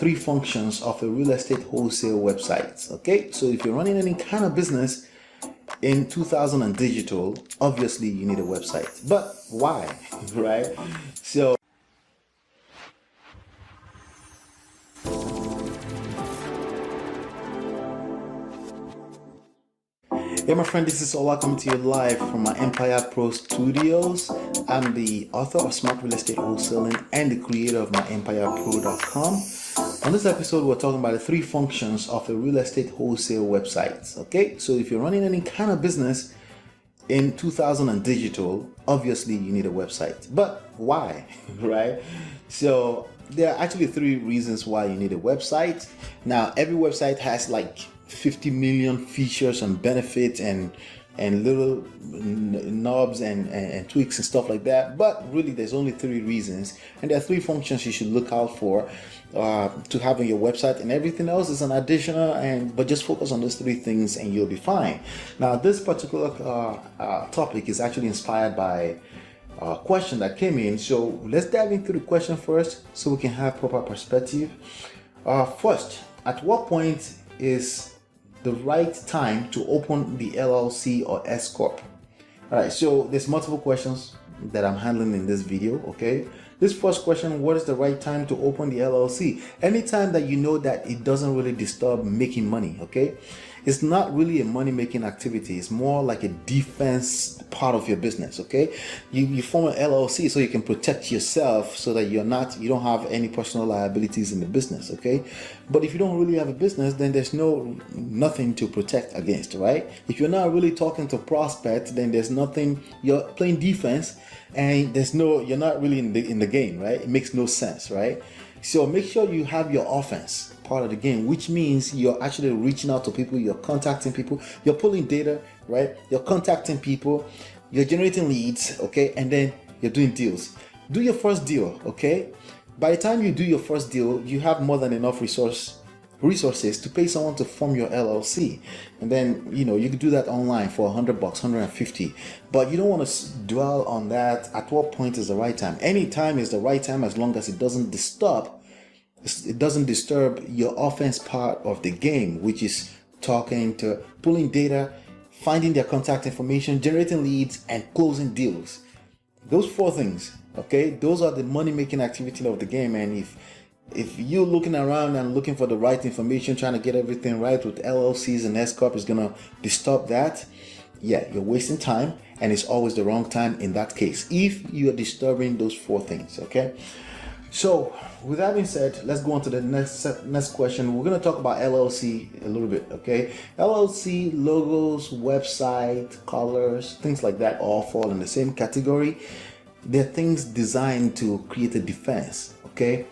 three functions of a real estate wholesale website. Okay, so if you're running any kind of business in 2000 and digital, obviously you need a website. But why? Right? So hey my friend, this is Ola coming to you live from my myEmpirePRO studios. I'm the author of Smart Real Estate Wholesaling and the creator of myEmpirePRO.com. On this episode, we're talking about the three functions of a real estate wholesale website. Okay, so if you're running any kind of business in 2000 and digital, obviously you need a website. But why? Right? So there are actually three reasons why you need a website. Now, every website has like 50 million features and benefits and little knobs and tweaks and stuff like that, but really there's only three reasons, and there are three functions you should look out for to have on your website, and everything else is an additional, but just focus on those three things and you'll be fine. Now this particular topic is actually inspired by a question that came in, so let's dive into the question first so we can have proper perspective. First, at what point is the right time to open the LLC or S Corp? All right, so there's multiple questions that I'm handling in this video. Okay, this first question: what is the right time to open the LLC? Anytime that you know that it doesn't really disturb making money. Okay, it's not really a money-making activity. It's more like a defense part of your business. Okay, you form an LLC so you can protect yourself, so that you don't have any personal liabilities in the business. Okay, but if you don't really have a business, then there's nothing to protect against, right? If you're not really talking to prospects, then there's nothing. You're playing defense, and you're not really in the game, right? It makes no sense, right? So make sure you have your offense part of the game, which means you're actually reaching out to people, you're contacting people, you're pulling data, right? You're contacting people, you're generating leads, okay? And then you're doing deals. Do your first deal, okay? By the time you do your first deal, you have more than enough resources to pay someone to form your LLC. And then, you can do that online for $100, $150. But you don't want to dwell on that. At what point is the right time? Any time is the right time, as long as it doesn't disturb your offense part of the game, which is talking to, pulling data, finding their contact information, generating leads, and closing deals. Those four things, okay? Those are the money-making activity of the game. And if you're looking around and looking for the right information, trying to get everything right with LLCs and S Corp is going to disturb that, yeah, you're wasting time, and it's always the wrong time in that case if you are disturbing those four things, okay? So with that being said, let's go on to the next question. We're going to talk about LLC a little bit, okay? LLC logos, website, colors, things like that all fall in the same category. They're things designed to create a defense, okay?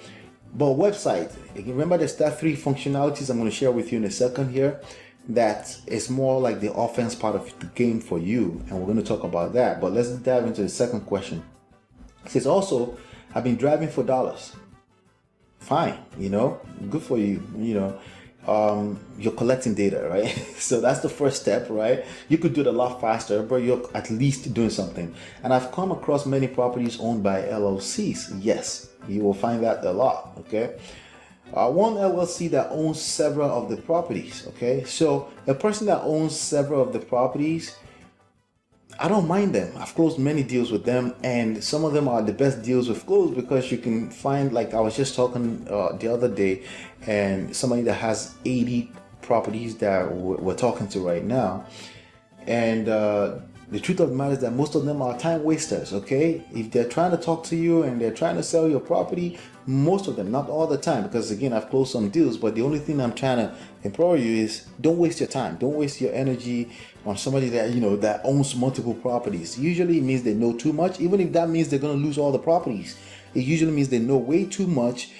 But website, remember there's that three functionalities I'm going to share with you in a second here. That is more like the offense part of the game for you, and we're going to talk about that. But let's dive into the second question. It says also, I've been driving for dollars. Fine, good for you. You're collecting data, right? So that's the first step, right? You could do it a lot faster, but you're at least doing something. And I've come across many properties owned by LLCs. Yes, you will find that a lot, okay? One LLC that owns several of the properties, okay? So a person that owns several of the properties, I don't mind them. I've closed many deals with them, and some of them are the best deals we've closed because you can find, like I was just talking the other day, and somebody that has 80 properties that we're talking to right now, and the truth of the matter is that most of them are time wasters, okay? If they're trying to talk to you and they're trying to sell your property, most of them, not all the time, because again, I've closed some deals, but the only thing I'm trying to implore you is don't waste your time. Don't waste your energy on somebody that, that owns multiple properties. Usually it means they know too much, even if that means they're going to lose all the properties. It usually means they know way too much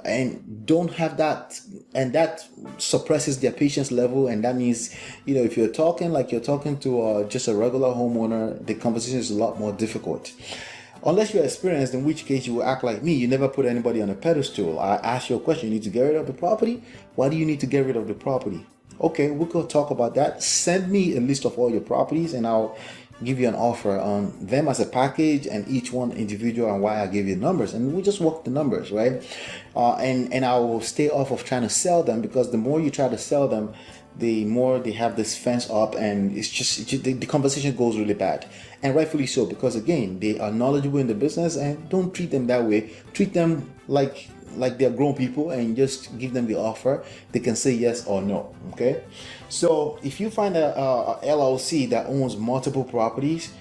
and don't have that, and that suppresses their patience level. And that means, if you're talking like you're talking to just a regular homeowner, the conversation is a lot more difficult. Unless you're experienced, in which case you will act like me. You never put anybody on a pedestal. I ask you a question. You need to get rid of the property. Why do you need to get rid of the property? Okay, we could talk about that. Send me a list of all your properties, and I'll give you an offer on them as a package and each one individual, and why I give you numbers, and we just work the numbers, right? And I will stay off of trying to sell them, because the more you try to sell them, the more they have this fence up, and the conversation goes really bad, and rightfully so, because again, they are knowledgeable in the business, and don't treat them that way. Treat them like they're grown people, and just give them the offer. They can say yes or no. Okay, so if you find a LLC that owns multiple properties,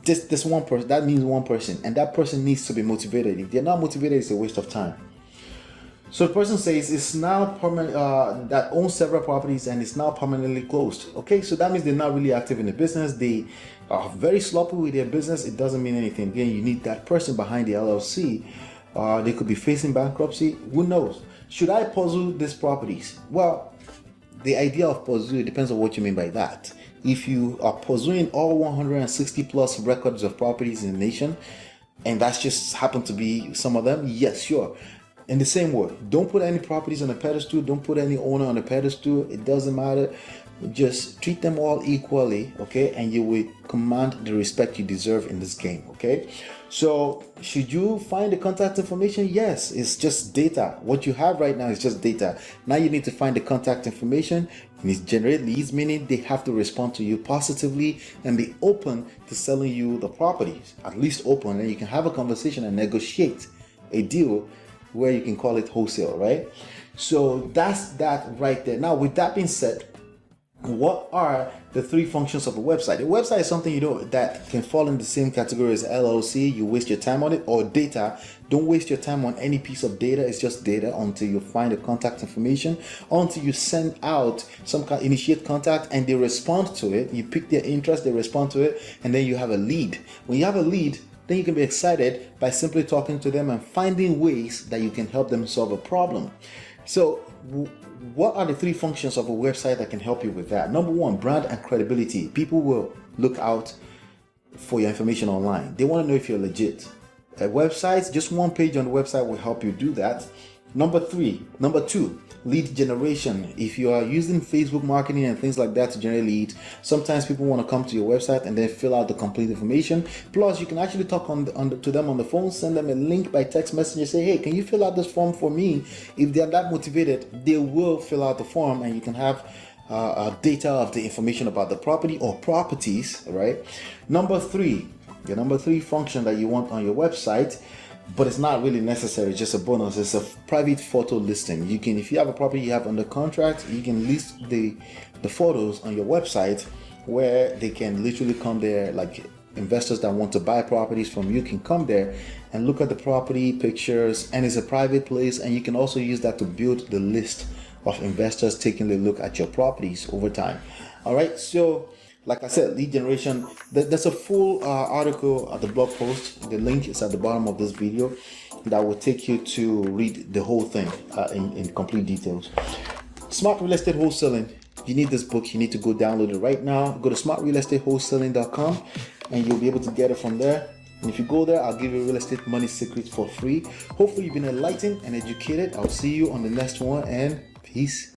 this one person, that means one person, and that person needs to be motivated. If they're not motivated, it's a waste of time. So the person says it's now permanent, that owns several properties and it's now permanently closed. Okay, so that means they're not really active in the business. They are very sloppy with their business. It doesn't mean anything. Again, you need that person behind the LLC. They could be facing bankruptcy. Who knows? Should I pursue these properties? Well, the idea of pursue depends on what you mean by that. If you are pursuing all 160 plus records of properties in the nation, and that's just happened to be some of them, yes, sure. In the same way, don't put any properties on a pedestal. Don't put any owner on a pedestal. It doesn't matter. Just treat them all equally, okay? And you will command the respect you deserve in this game, okay? So, should you find the contact information? Yes, it's just data. What you have right now is just data. Now you need to find the contact information. You need to generate leads, meaning they have to respond to you positively and be open to selling you the properties. At least open, and you can have a conversation and negotiate a deal where you can call it wholesale, right? So that's that right there. Now, with that being said, what are the three functions of a website? A website is something that can fall in the same category as LLC. You waste your time on it, or data. Don't waste your time on any piece of data. It's just data until you find the contact information, until you send out some kind, initiate contact, and they respond to it. You pick their interest, they respond to it, and then you have a lead. When you have a lead, then you can be excited by simply talking to them and finding ways that you can help them solve a problem. So what are the three functions of a website that can help you with that? Number one, brand and credibility. People will look out for your information online. They want to know if you're legit. A website, just one page on the website will help you do that. Number two, lead generation. If you are using Facebook marketing and things like that to generate leads, sometimes people want to come to your website and then fill out the complete information. Plus, you can actually talk to them on the phone, send them a link by text message, and say, hey, can you fill out this form for me? If they're that motivated, they will fill out the form, and you can have data of the information about the property or properties, right? Number three function that you want on your website, but it's not really necessary, just a bonus. It's a private photo listing. You can, if you have a property you have under contract, you can list the photos on your website, where they can literally come there, like investors that want to buy properties from you can come there and look at the property pictures, and it's a private place, and you can also use that to build the list of investors taking a look at your properties over time. All right, so like I said, lead generation, there's a full article at the blog post. The link is at the bottom of this video that will take you to read the whole thing in complete details. Smart Real Estate Wholesaling. You need this book. You need to go download it right now. Go to smartrealestatewholesaling.com and you'll be able to get it from there. And if you go there, I'll give you real estate money secrets for free. Hopefully you've been enlightened and educated. I'll see you on the next one, and peace.